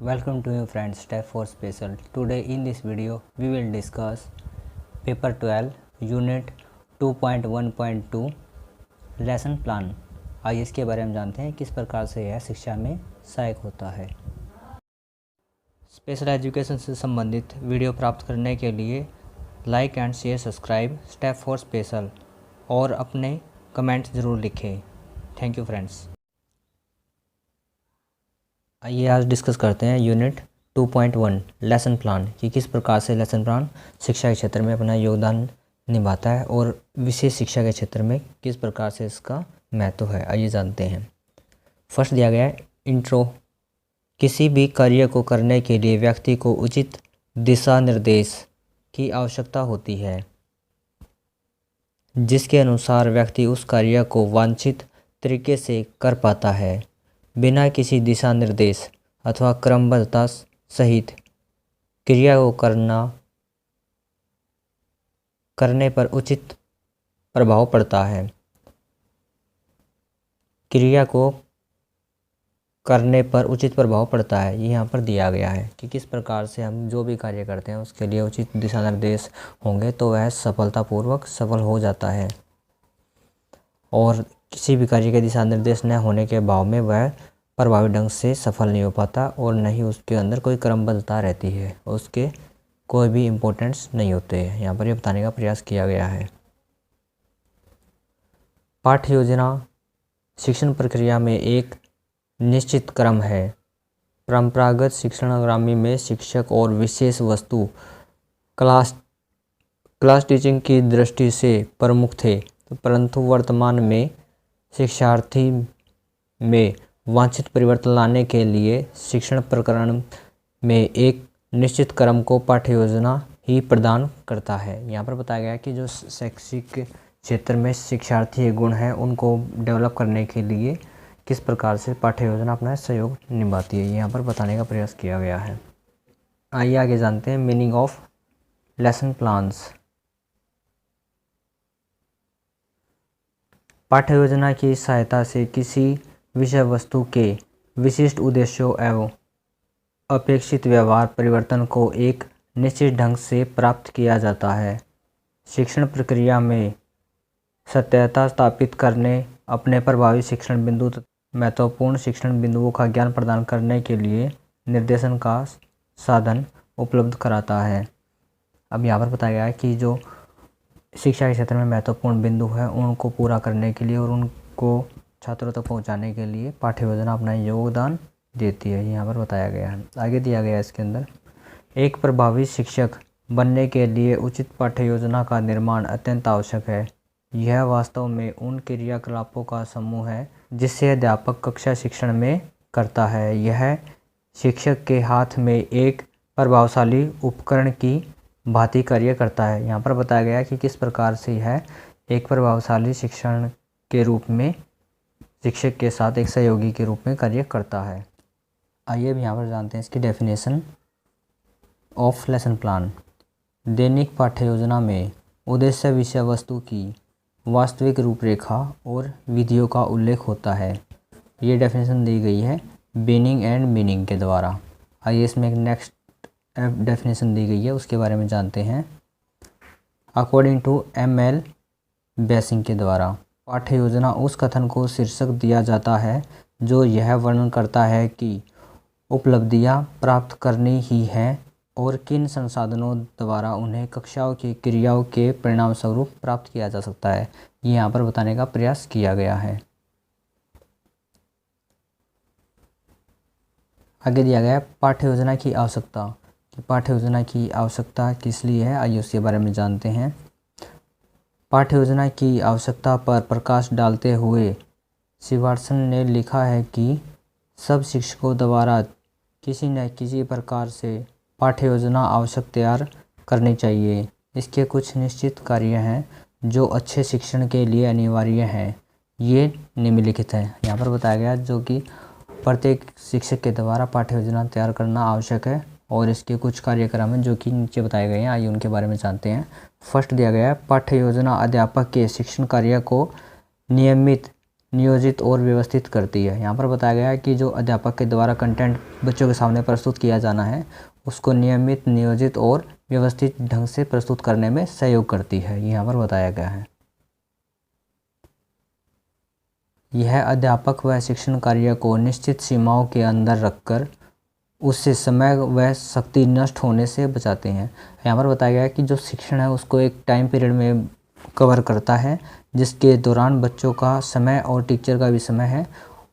Welcome to you friends, Step 4 Special. Today in this video we will discuss paper 12 unit 2.1.2 lesson plan. आइए इसके बारे में जानते हैं किस प्रकार से यह शिक्षा में सहायक होता है। स्पेशल एजुकेशन से संबंधित वीडियो प्राप्त करने के लिए like and share subscribe step 4 special और अपने कमेंट ज़रूर लिखें। Thank you friends. आइए आज डिस्कस करते हैं यूनिट 2.1 लेसन प्लान कि किस प्रकार से लेसन प्लान शिक्षा के क्षेत्र में अपना योगदान निभाता है और विशेष शिक्षा के क्षेत्र में किस प्रकार से इसका महत्व है। आइए जानते हैं। फर्स्ट दिया गया है इंट्रो। किसी भी कार्य को करने के लिए व्यक्ति को उचित दिशा निर्देश की आवश्यकता होती है, जिसके अनुसार व्यक्ति उस कार्य को वांछित तरीके से कर पाता है। बिना किसी दिशा निर्देश अथवा क्रमबद्धता सहित क्रिया को करने पर उचित प्रभाव पड़ता है। क्रिया को करने पर उचित प्रभाव पड़ता है। ये यहाँ पर दिया गया है कि किस प्रकार से हम जो भी कार्य करते हैं उसके लिए उचित दिशा निर्देश होंगे तो वह सफलतापूर्वक सफल हो जाता है, और किसी भी कार्य के दिशा निर्देश न होने के भाव में वह प्रभावी ढंग से सफल नहीं हो पाता और न ही उसके अंदर कोई क्रमबद्धता रहती है, उसके कोई भी इम्पोर्टेंस नहीं होते हैं। यहाँ पर ये बताने का प्रयास किया गया है। पाठ्य योजना शिक्षण प्रक्रिया में एक निश्चित क्रम है। परंपरागत शिक्षणागामी में शिक्षक और विशेष वस्तु क्लास टीचिंग की दृष्टि से प्रमुख थे, परंतु वर्तमान में शिक्षार्थी में वांछित परिवर्तन लाने के लिए शिक्षण प्रकरण में एक निश्चित क्रम को पाठ्य योजना ही प्रदान करता है। यहाँ पर बताया गया है कि जो शैक्षिक क्षेत्र में शिक्षार्थी गुण हैं उनको डेवलप करने के लिए किस प्रकार से पाठ्य योजना अपना सहयोग निभाती है, यहाँ पर बताने का प्रयास किया गया है। आइए आगे जानते हैं मीनिंग ऑफ लेसन प्लान्स। पाठ्य योजना की सहायता से किसी विषय वस्तु के विशिष्ट उद्देश्यों एवं अपेक्षित व्यवहार परिवर्तन को एक निश्चित ढंग से प्राप्त किया जाता है। शिक्षण प्रक्रिया में सत्यता स्थापित करने, अपने प्रभावी शिक्षण बिंदु महत्वपूर्ण शिक्षण बिंदुओं का ज्ञान प्रदान करने के लिए निर्देशन का साधन उपलब्ध कराता है। अब यहाँ पर बताया गया है कि जो शिक्षा के क्षेत्र में महत्वपूर्ण बिंदु है उनको पूरा करने के लिए और उनको छात्रों तक पहुंचाने के लिए पाठ्य योजना अपना योगदान देती है। यहाँ पर बताया गया है। आगे दिया गया है इसके अंदर, एक प्रभावी शिक्षक बनने के लिए उचित पाठ्य योजना का निर्माण अत्यंत आवश्यक है। यह वास्तव में उन क्रियाकलापों का समूह है जिससे अध्यापक कक्षा शिक्षण में करता है। यह शिक्षक के हाथ में एक प्रभावशाली उपकरण की भांति कार्य करता है। यहाँ पर बताया गया कि किस प्रकार से यह एक प्रभावशाली शिक्षण के रूप में शिक्षक के साथ एक सहयोगी के रूप में कार्य करता है। आइए अब यहाँ पर जानते हैं इसकी डेफिनेशन ऑफ लेसन प्लान। दैनिक पाठ्य योजना में उद्देश्य विषय वस्तु की वास्तविक रूपरेखा और विधियों का उल्लेख होता है। ये डेफिनेशन दी गई है बिगिनिंग एंड मीनिंग के द्वारा। आइए इसमें एक नेक्स्ट डेफिनेशन दी गई है, उसके बारे में जानते हैं। अकॉर्डिंग टू ML बेसिंग के द्वारा पाठ्य योजना उस कथन को शीर्षक दिया जाता है जो यह वर्णन करता है कि उपलब्धियां प्राप्त करनी ही हैं और किन संसाधनों द्वारा उन्हें कक्षाओं की क्रियाओं के परिणाम स्वरूप प्राप्त किया जा सकता है। ये यहाँ पर बताने का प्रयास किया गया है। आगे दिया गया पाठ्य योजना की आवश्यकता। पाठ्य योजना की आवश्यकता किस लिए है, आइए उसके बारे में जानते हैं। पाठ्य योजना की आवश्यकता पर प्रकाश डालते हुए श्रीवात्सन ने लिखा है कि सब शिक्षकों द्वारा किसी न किसी प्रकार से पाठ्य योजना आवश्यक तैयार करनी चाहिए। इसके कुछ निश्चित कार्य हैं जो अच्छे शिक्षण के लिए अनिवार्य हैं। ये निम्नलिखित हैं। यहाँ पर बताया गया जो कि प्रत्येक शिक्षक के द्वारा पाठ्य योजना तैयार करना आवश्यक है और इसके कुछ कार्यक्रम हैं जो कि नीचे बताए गए हैं। आइए उनके बारे में जानते हैं। फर्स्ट दिया गया है पाठ्य योजना अध्यापक के शिक्षण कार्य को नियमित नियोजित और व्यवस्थित करती है। यहाँ पर बताया गया है कि जो अध्यापक के द्वारा कंटेंट बच्चों के सामने प्रस्तुत किया जाना है उसको नियमित, नियोजित और व्यवस्थित ढंग से प्रस्तुत करने में सहयोग करती है, यहाँ पर बताया गया है। यह अध्यापक व शिक्षण कार्य को निश्चित सीमाओं के अंदर रखकर उससे समय व शक्ति नष्ट होने से बचाते हैं। यहाँ पर बताया गया है कि जो शिक्षण है उसको एक टाइम पीरियड में कवर करता है जिसके दौरान बच्चों का समय और टीचर का भी समय है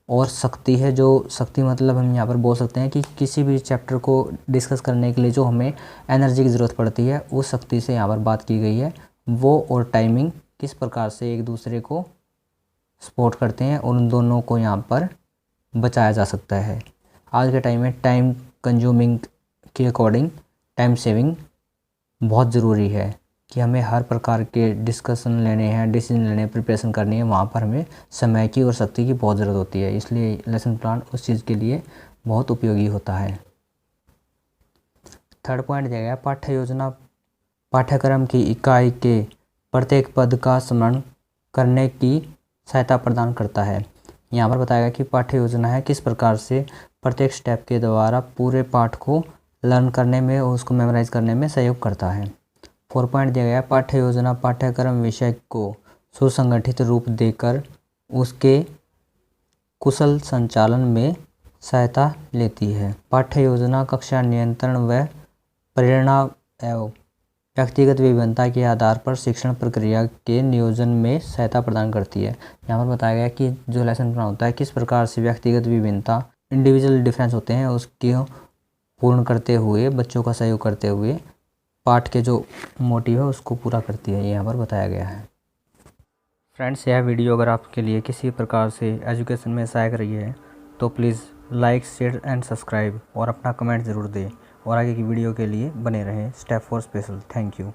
और शक्ति है। जो शक्ति मतलब हम यहाँ पर बोल सकते हैं कि किसी भी चैप्टर को डिस्कस करने के लिए जो हमें एनर्जी की ज़रूरत पड़ती है उस शक्ति से यहाँ पर बात की गई है। वो और टाइमिंग किस प्रकार से एक दूसरे को सपोर्ट करते हैं और उन दोनों को यहाँ पर बचाया जा सकता है। आज के टाइम में टाइम कंज्यूमिंग के अकॉर्डिंग टाइम सेविंग बहुत ज़रूरी है कि हमें हर प्रकार के डिस्कशन लेने हैं, डिसीजन लेने, प्रिपरेशन करनी है, वहाँ पर हमें समय की और शक्ति की बहुत ज़रूरत होती है। इसलिए लेसन प्लान उस चीज़ के लिए बहुत उपयोगी होता है। थर्ड पॉइंट दिया गया, पाठ्य योजना पाठ्यक्रम की इकाई के प्रत्येक पद का स्मरण करने की सहायता प्रदान करता है। यहाँ पर बताया गया कि पाठ्य योजना है किस प्रकार से प्रत्येक स्टेप के द्वारा पूरे पाठ को लर्न करने में और उसको मेमोराइज करने में सहयोग करता है। 4 पॉइंट दिया गया, पाठ्य योजना पाठ्यक्रम विषय को सुसंगठित रूप देकर उसके कुशल संचालन में सहायता लेती है। पाठ्य योजना कक्षा नियंत्रण व प्रेरणा एवं व्यक्तिगत विभिन्नता के आधार पर शिक्षण प्रक्रिया के नियोजन में सहायता प्रदान करती है। यहाँ पर बताया गया कि जो लेसन प्लान होता है किस प्रकार से व्यक्तिगत विभिन्नता, इंडिविजुअल डिफरेंस होते हैं, उसकी पूर्ण करते हुए, बच्चों का सहयोग करते हुए पाठ के जो मोटिव है उसको पूरा करती है, यहाँ पर बताया गया है। फ्रेंड्स, यह वीडियो अगर आपके लिए किसी प्रकार से एजुकेशन में सहायक रही है तो please like, share and subscribe और अपना कमेंट ज़रूर दें और आगे की वीडियो के लिए बने रहें। Step 4 special. Thank you.